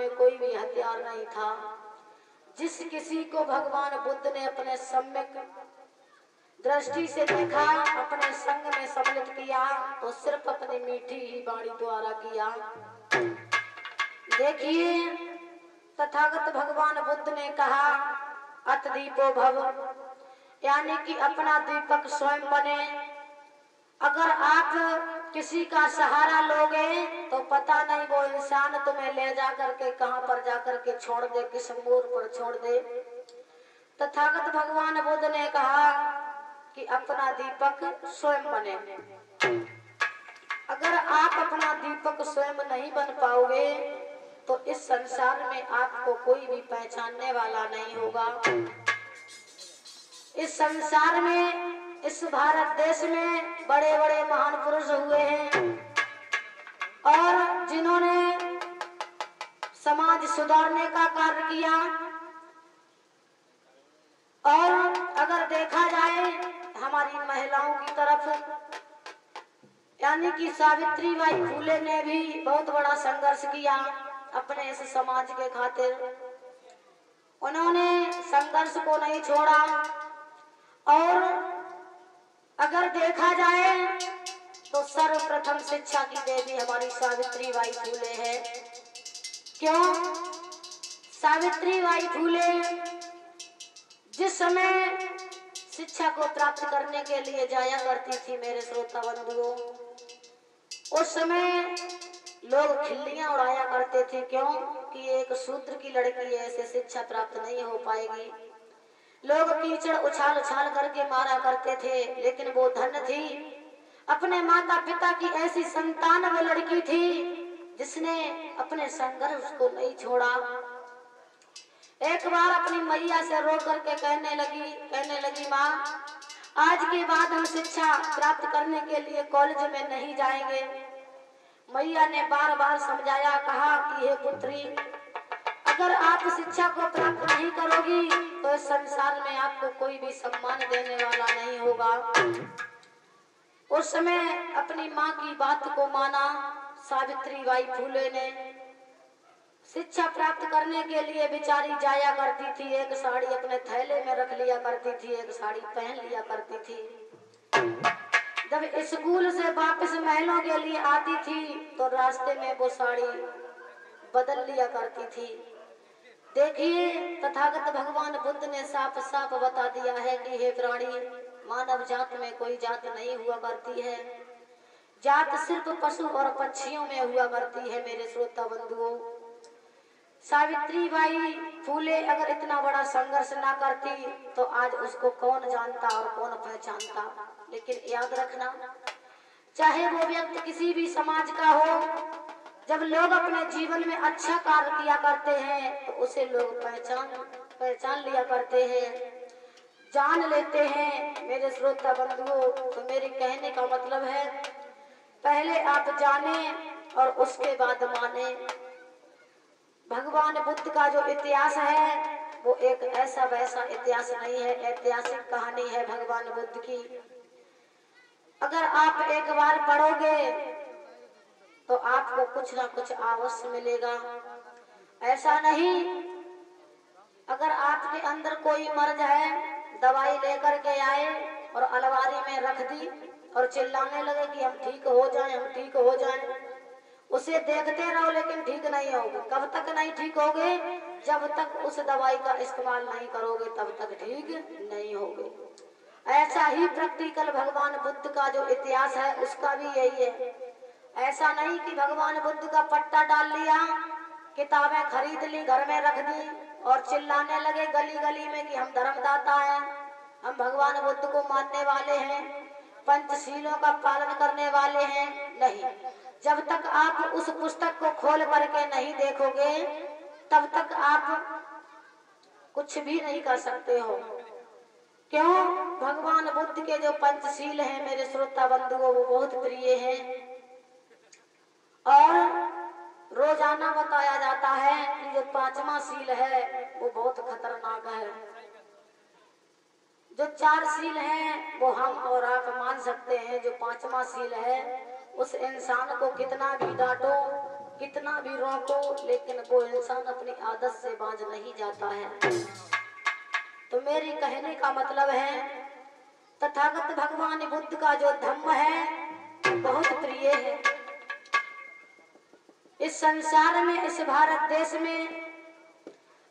में कोई भी हथियार नहीं था। जिस किसी को भगवान बुद्ध ने अपने सम्यक दृष्टि से देखा, अपने संग में सम्मिलित किया, तो सिर्फ अपनी मीठी ही वाणी द्वारा किया। देखिए, तथागत भगवान बुद्ध ने कहा, अत दीपो भव, यानी कि अपना दीपक स्वयं बने। अगर आप किसी का सहारा लोगे तो पता नहीं वो इंसान तुम्हें ले जा करके कहां पर जा करके छोड़ दे, किस मोड़ पर छोड़ दे। तथागत भगवान बुद्ध ने कहा कि अपना दीपक स्वयं बने। अगर आप अपना दीपक स्वयं नहीं बन पाओगे तो इस संसार में आपको कोई भी पहचानने वाला नहीं होगा। इस संसार में, इस भारत देश में बड़े बड़े महान पुरुष हुए हैं और जिन्होंने समाज सुधारने का कार्य किया। और अगर देखा जाए हमारी महिलाओं की तरफ, यानी कि सावित्रीबाई फूले ने भी बहुत बड़ा संघर्ष किया अपने इस समाज के खातिर। उन्होंने संघर्ष को नहीं छोड़ा। और अगर देखा जाए तो सर्वप्रथम शिक्षा की देवी हमारी सावित्रीबाई फूले है। क्यों? सावित्रीबाई फूले जिस समय शिक्षा को प्राप्त करने के लिए जाया करती थी मेरे श्रोता बंधुओं, उस समय लोग खिल्लियां उड़ाया करते थे। क्यों? कि एक शूद्र की लड़की ऐसे शिक्षा प्राप्त नहीं हो पाएगी। लोग कीचड़ उछाल उछाल करके मारा करते थे, लेकिन वो धन्य थी, अपने माता पिता की ऐसी संतान वो लड़की थी जिसने अपने संघर्ष को नहीं छोड़ा। एक बार अपनी मैया से रो करके कहने लगी माँ, आज के बाद हम शिक्षा प्राप्त करने के लिए कॉलेज में नहीं जाएंगे। मैया ने बार बार समझाया, कहा कि हे पुत्री, अगर आप शिक्षा को प्राप्त नहीं करोगी तो इस संसार में आपको कोई भी सम्मान देने वाला नहीं होगा। उस समय अपनी माँ की बात को माना सावित्रीबाई फूले ने। शिक्षा प्राप्त करने के लिए बेचारी जाया करती थी, एक साड़ी अपने थैले में रख लिया करती थी, एक साड़ी पहन लिया करती थी। जब स्कूल से वापस महलों के लिए आती थी तो रास्ते में वो साड़ी बदल लिया करती थी। देखिए, तथागत भगवान बुद्ध ने साफ साफ बता दिया है कि हे प्राणी, मानव जात में कोई जात नहीं हुआ करती है। जात सिर्फ पशु और पक्षियों में हुआ करती है मेरे श्रोता बंधुओं। सावित्रीबाई फूले अगर इतना बड़ा संघर्ष ना करती तो आज उसको कौन जानता और कौन पहचानता। लेकिन याद रखना, चाहे वो व्यक्ति किसी भी समाज का हो, जब लोग अपने जीवन में अच्छा कार्य किया करते हैं तो उसे लोग पहचान लिया करते हैं, जान लेते हैं मेरे श्रोता बंधुओं। तो मेरे कहने का मतलब है, पहले आप जाने और उसके बाद माने। भगवान बुद्ध का जो इतिहास है वो एक ऐसा वैसा इतिहास नहीं है, ऐतिहासिक कहानी है भगवान बुद्ध की। अगर आप एक बार पढ़ोगे तो आपको कुछ ना कुछ अवश्य मिलेगा। ऐसा नहीं, अगर आपके अंदर कोई मर्ज है, दवाई लेकर के आए और अलमारी में रख दी और चिल्लाने लगे कि हम ठीक हो जाएं, उसे देखते रहो लेकिन ठीक नहीं होगे। कब तक नहीं ठीक होगे? जब तक उस दवाई का इस्तेमाल नहीं करोगे तब तक ठीक नहीं होगे। ऐसा ही प्रैक्टिकल भगवान बुद्ध का जो इतिहास है उसका भी यही है। ऐसा नहीं कि भगवान बुद्ध का पट्टा डाल लिया, किताबें खरीद ली, घर में रख दी और चिल्लाने लगे गली गली में कि हम धर्मदाता हैं, हम भगवान बुद्ध को मानने वाले हैं, पंचशीलों का पालन करने वाले हैं। नहीं, जब तक आप उस पुस्तक को खोल करके नहीं देखोगे तब तक आप कुछ भी नहीं कर सकते हो। क्यों? भगवान बुद्ध के जो पंचशील हैं मेरे श्रोता बंधुओं, वो बहुत प्रिय हैं और रोजाना बताया जाता है कि जो पांचवा शील है वो बहुत खतरनाक है। जो चार शील हैं वो हम और आप मान सकते हैं, जो पांचवा शील है उस इंसान को कितना भी डांटो कितना भी रोको लेकिन वो इंसान अपनी आदत से बाज नहीं जाता है। तो मेरी कहने का मतलब है तथागत भगवान बुद्ध का जो धम्म है बहुत प्रिय है। इस संसार में, इस भारत देश में,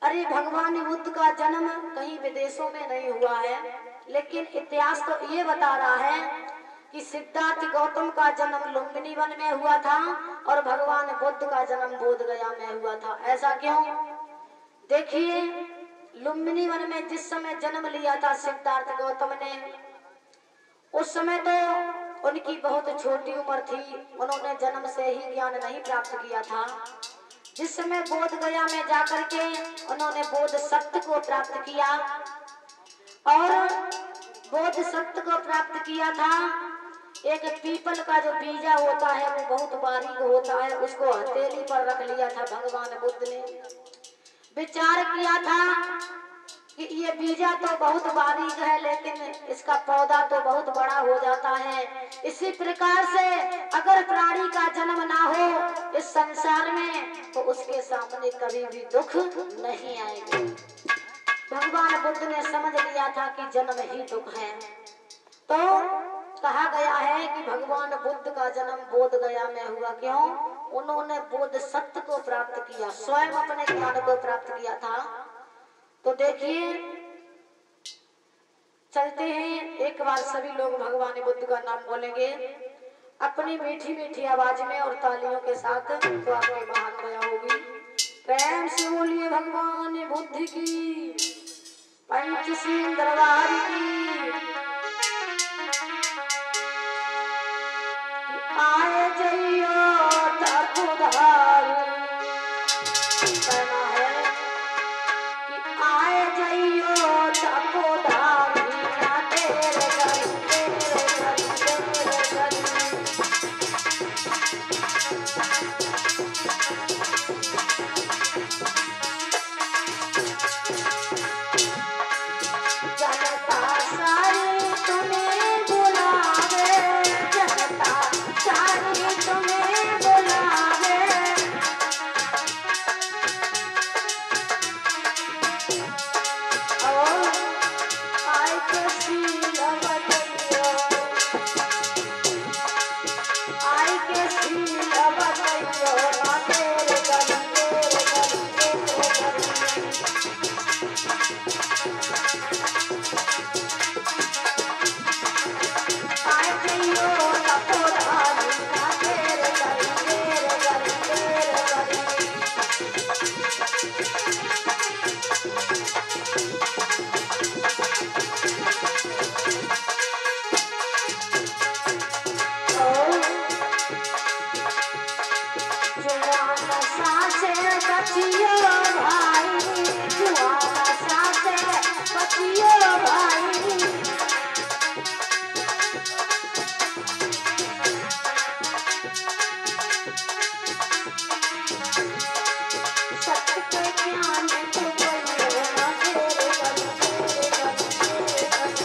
अरे भगवान बुद्ध का जन्म कहीं विदेशों में नहीं हुआ है, लेकिन इतिहास तो ये बता रहा है कि सिद्धार्थ गौतम का जन्म लुम्बिनी वन में हुआ था और भगवान बुद्ध का जन्म बोध गया में हुआ था। ऐसा क्यों? देखिए, लुम्बिनी वन में जिस समय जन्म लिया था सिद्धार्थ गौतम ने, उस समय तो उनकी बहुत छोटी उम्र थी, उन्होंने जन्म से ही ज्ञान नहीं प्राप्त किया था। जिस समय बोध गया में जाकर के उन्होंने बोध सत्य को प्राप्त किया और बोध सत्य को प्राप्त किया था। एक पीपल का जो बीजा होता है वो बहुत बारीक होता है, उसको हथेली पर रख लिया था भगवान बुद्ध ने। विचार किया था कि ये बीजा तो बहुत बारीक है लेकिन इसका पौधा तो बहुत बड़ा हो जाता है। इसी प्रकार से अगर प्राणी का जन्म ना हो इस संसार में तो उसके सामने कभी भी दुख नहीं आएगा। भगवान बुद्ध ने समझ लिया था कि जन्म ही दुख है। तो कहा गया है कि भगवान बुद्ध का जन्म बोध गया में हुआ। क्यों? उन्होंने बोध सत्य को प्राप्त किया, स्वयं अपने ज्ञान को प्राप्त किया था। तो देखिए, चलते हैं, एक बार सभी लोग भगवान बुद्ध का नाम बोलेंगे अपनी मीठी मीठी आवाज में और तालियों के साथ, तो आपकी महान दया होगी। प्रेम से बोलिए भगवान बुद्ध की, पंचशील दरबार की। आए जइयो तपुधार, कहना है कि आए जइयो तपुधार, तेरे घर तेरे घर तेरे घर। जनता सारी तुम्हें बुलावे, जनता सारी तुम्हें बुलावे। और आए के सील बजइयो, आए के सील बजइयो, ना तेरे घर तेरे घर तेरे घर। आए जइयो तपोधार, ना तेरे घर तेरे घर तेरे घर। जुआन सासे बचियो भाई, जुआन सासे बचियो भाई। सत्य के ज्ञान को बोलो ना तेरे घर तेरे घर तेरे घर।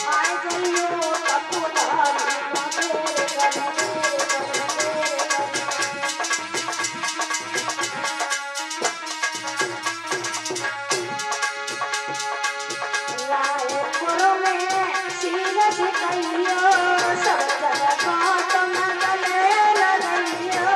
आए जइयो तपुधार, ना तेरे घर तेरे घर तेरे घर। रायपुर में शील झुकाइयो, सब जगह गौतम गले लगइयो।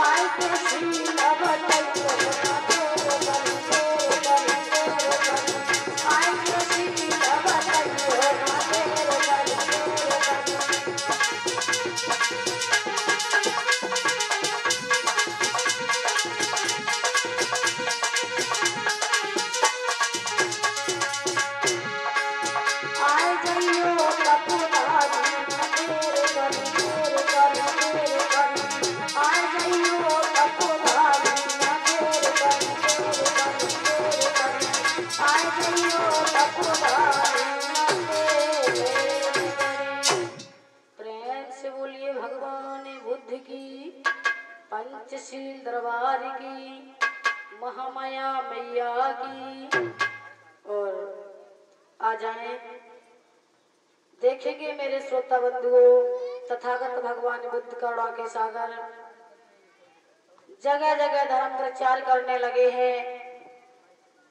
आए के सील बजइयो, ना तेरे घर तेरे घर तेरे घर। आए के सील बजइयो, ना तेरे घर तेरे घर। आए जइयो तपुधार, ना तेरे घर तेरे घर तेरे घर। आए जइयो तपुधार। पंचशील दरबार की, महामाया मैया की। और आ जाए, देखेंगे मेरे श्रोता बंधुओं, तथागत भगवान बुद्ध करुणा के सागर जगह जगह धर्म प्रचार करने लगे हैं,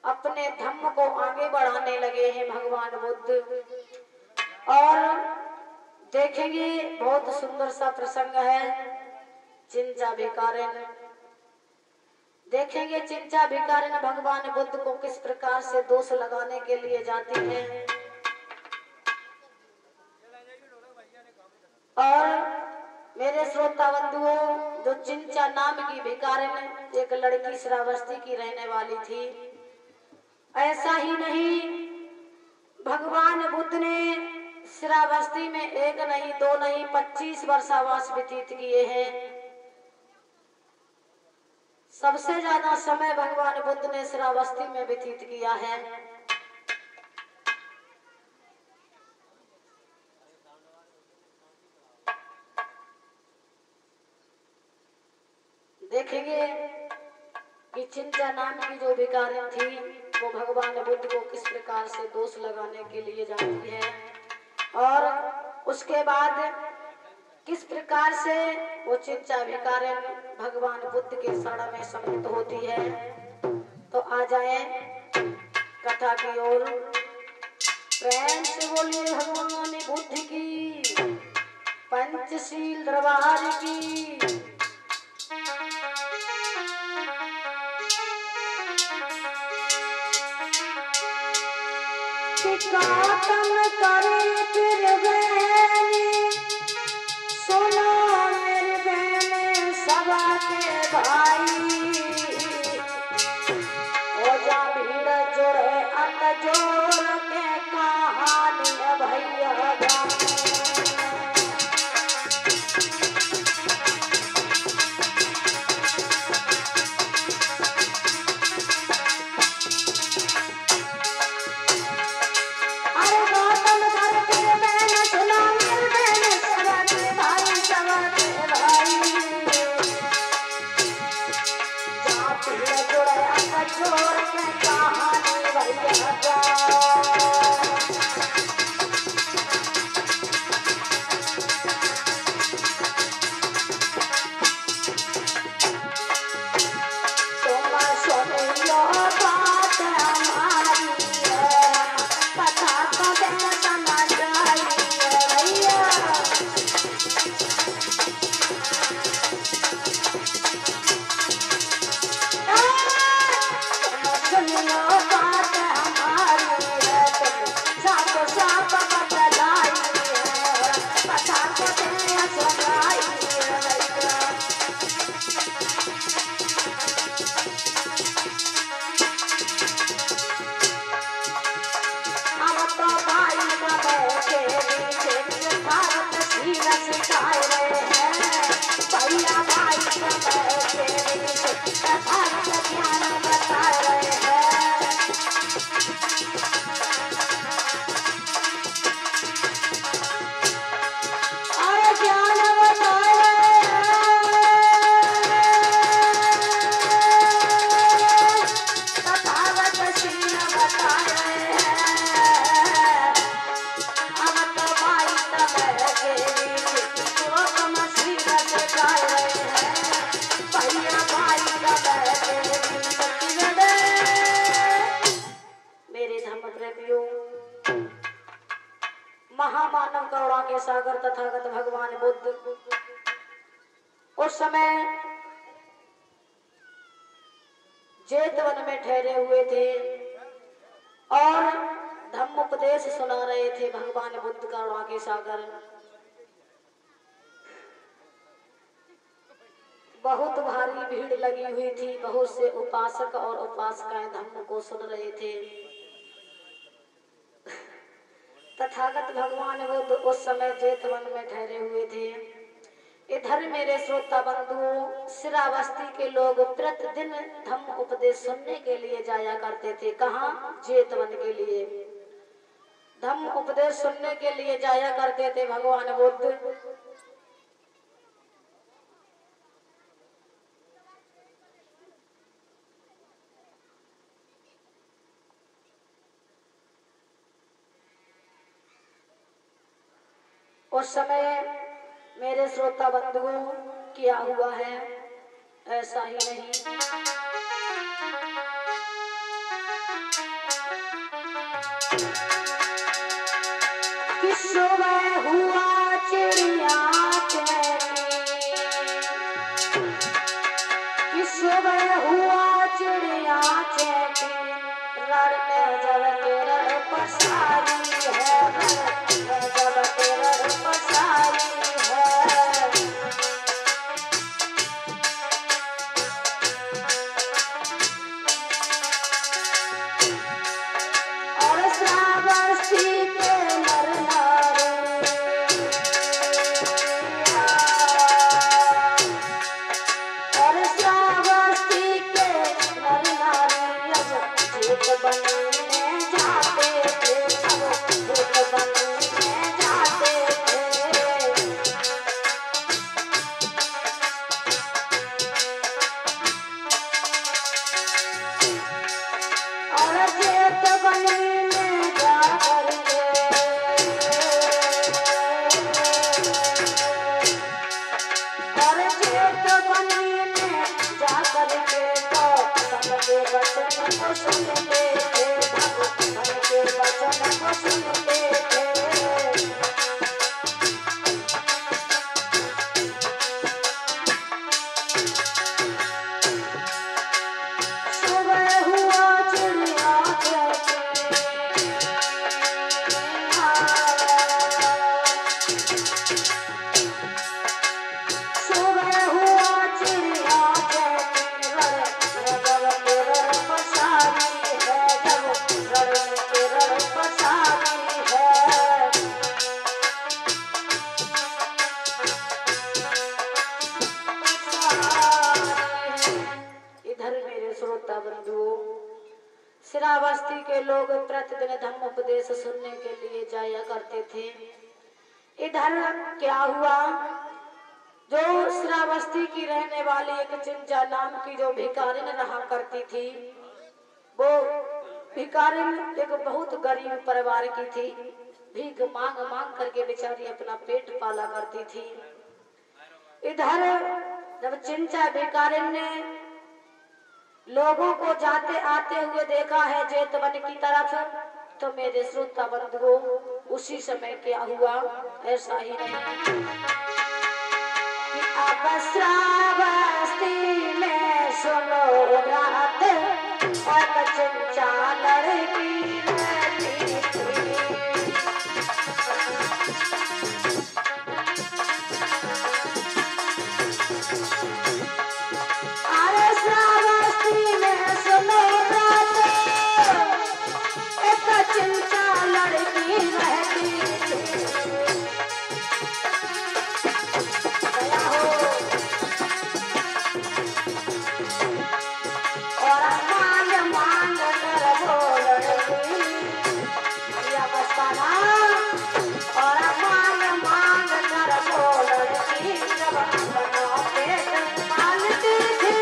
अपने धर्म को आगे बढ़ाने लगे हैं भगवान बुद्ध। और देखेंगे बहुत सुंदर सा प्रसंग है, चिंचा भिकारिन। देखेंगे चिंचा भिकारिन भगवान बुद्ध को किस प्रकार से दोष लगाने के लिए जाती है। और मेरे श्रोता बंधुओं, जो चिंचा नाम की भिकारिन एक लड़की श्रावस्ती की रहने वाली थी। ऐसा ही नहीं, भगवान बुद्ध ने श्रावस्ती में एक नहीं दो नहीं 25 वर्षावास व्यतीत किए हैं। सबसे ज्यादा समय भगवान बुद्ध ने श्रावस्ती में व्यतीत किया है। देखेंगे कि चिंचा नाम की जो भिखारिन थी वो भगवान बुद्ध को किस प्रकार से दोष लगाने के लिए जाती है, और उसके बाद किस प्रकार से वो चिंचा भिखारिन भगवान बुद्ध के शरण में सम्मिलित होती है। तो आ जाए कथा की ओर। प्रेम से बोलिए भगवान बुद्ध की, पंचशील दरबार की। गौतम करे फिर बहनी, सुनो मेरे बहन सभा के भाई। हो जा भीड़ जोड़े अत जोड़ के कहानी भैया महामानव करुणा के सागर तथागत भगवान बुद्ध उस समय जेतवन में ठहरे हुए थे और धम्म उपदेश सुना रहे थे। भगवान बुद्ध करुणा के सागर बहुत भारी भीड़ लगी हुई थी, बहुत से उपासक और उपासिकाएं धम्म को सुन रहे थे। तथागत भगवान बुद्ध उस समय जेतवन में ठहरे हुए थे। इधर मेरे श्रोता बंधुओं, श्रावस्ती के लोग प्रतिदिन धम्म उपदेश सुनने के लिए जाया करते थे। कहाँ? जेतवन के लिए धम्म उपदेश सुनने के लिए जाया करते थे भगवान बुद्ध। उस समय मेरे श्रोता बंधुओं क्या हुआ है, ऐसा ही नहीं। कि सुबह हुआ चिड़िया चहकी, कि सुबह हुआ चिड़िया चहकी, रण में जब तेरह पसारी है, रण में जब तेरह पसारी है। और श्रावस्ती के नर नारी, और श्रावस्ती के नर नारी अब जेठ बनने जाते थे, अब जेठ बनने जाते थे। और जेठ बनने जा करके, और जेठ बनने जा करके तो धन के वचन को सुनते थे, धन के वचन को सुनते थे। सुबह हुआ चिड़िया चहकी, सुबह हुआ चिड़िया चहकी, रण जब तेरह पसारी है, जब रण में तेरह पसारी है। इधर मेरे श्रोता बंधुओं, श्रावस्ती के लोग प्रतिदिन धम्म उपदेश सुनने के लिए जाया करते थे। इधर क्या हुआ, जो श्रावस्ती की रहने वाली एक चिंचा नाम की जो भिखारिन रहा करती थी, वो भिखारिन एक बहुत गरीब परिवार की थी। भीख मांग मांग करके बेचारी अपना पेट पाला करती थी। इधर जब चिंचा भिखारिन ने लोगों को जाते आते हुए देखा है जेतवन की तरफ, तो मेरे श्रोता बंधुओं उसी समय क्या हुआ, ऐसा ही नहीं। कि अब श्रावस्ती में सुनो रात, और चिंचा लड़की रहती थी। अरे श्रावस्ती में सुनो रात, एक चिंचा लड़की रहती थी। दया हो। और मांग मांग कर वो लड़की, या बचपना, और मांग मांग कर वो लड़की, जब अपना पेट पालती थी।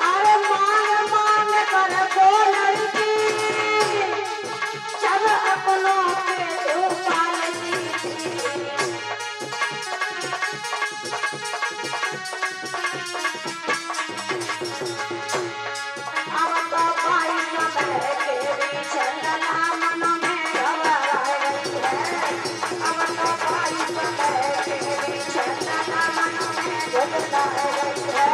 अरे मांग मांग कर वो लड़की, जब अपनों पेट पालती थी। अब तो भाई समय के बीच लला मन में घबरा गई है, अब तो भाई समय के बीच लला मन में घबरा गई है।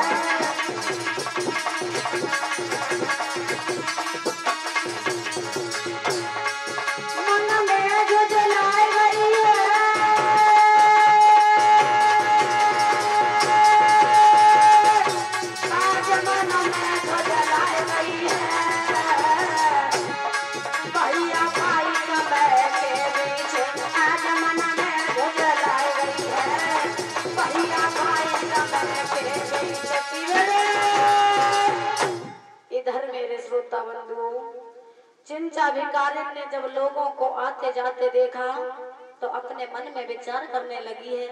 मन में झुझला गई है, आज मन में झुझला गई है। भैया भाई समय के बीच आज मन में झुझला गई है, भैया भाई समय के बीच इधर मेरे श्रोता बंधुओं, चिंचा भिखारिन ने जब लोगों को आते जाते देखा तो अपने मन में विचार करने लगी है,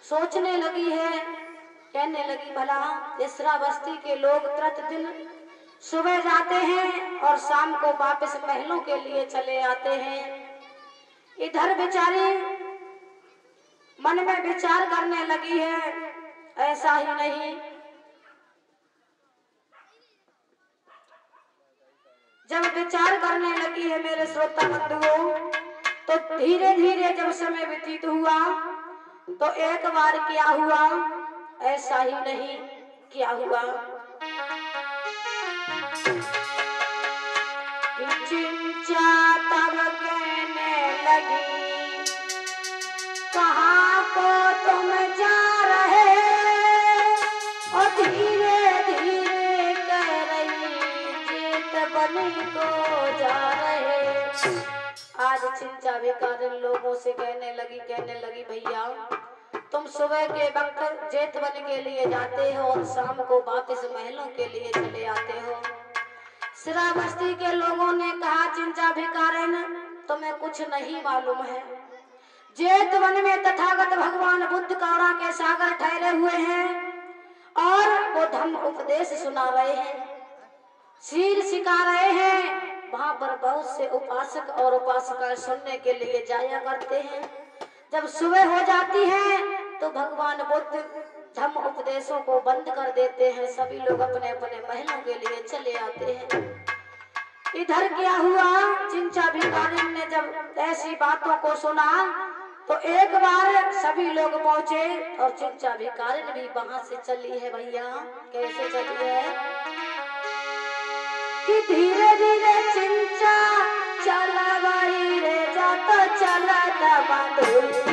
सोचने लगी है, कहने लगी भला इस श्रावस्ती के लोग प्रतिदिन सुबह जाते हैं और शाम को वापस महलों के लिए चले आते हैं। इधर बेचारी मन में विचार करने लगी है, ऐसा ही नहीं, जब विचार करने लगी है मेरे श्रोता बंधुओं, तो धीरे धीरे जब समय व्यतीत हुआ तो एक बार क्या हुआ, ऐसा ही नहीं, क्या हुआ, चिंचा तब कहने लगी, कहाँ को तुम जा रहे, और धीरे धीरे कह रही, जीत बनी को जा रहे। आज चिंचा भिखारिन लोगों से कहने लगी भैया तुम सुबह के वक्त जेठ बन के लिए जाते हो और शाम को वापस महलों के लिए चले आते हो। सिरा बस्ती के लोगों ने कहा, चिंचा भिखारिन तुम्हें कुछ नहीं मालूम है, जेठ वन में तथागत भगवान बुद्ध कौड़ा के सागर ठहरे हुए हैं और वो धम्म उपदेश सुना रहे हैं, शील सिखा रहे हैं। वहां पर बहुत से उपासक और उपासिकाएं सुनने के लिए जाया करते हैं। जब सुबह हो जाती है तो भगवान बुद्ध धम्म उपदेशों को बंद कर देते हैं, सभी लोग अपने अपने महलों के लिए चले आते हैं। इधर क्या हुआ, चिंचा भिखारिन ने जब ऐसी बातों को सुना तो एक बार सभी लोग पहुंचे और चिंचा भिखारिन भी वहां से चली है। भैया कैसे चली है कि धीरे धीरे चिंचा चला रे जाता चला बंधु।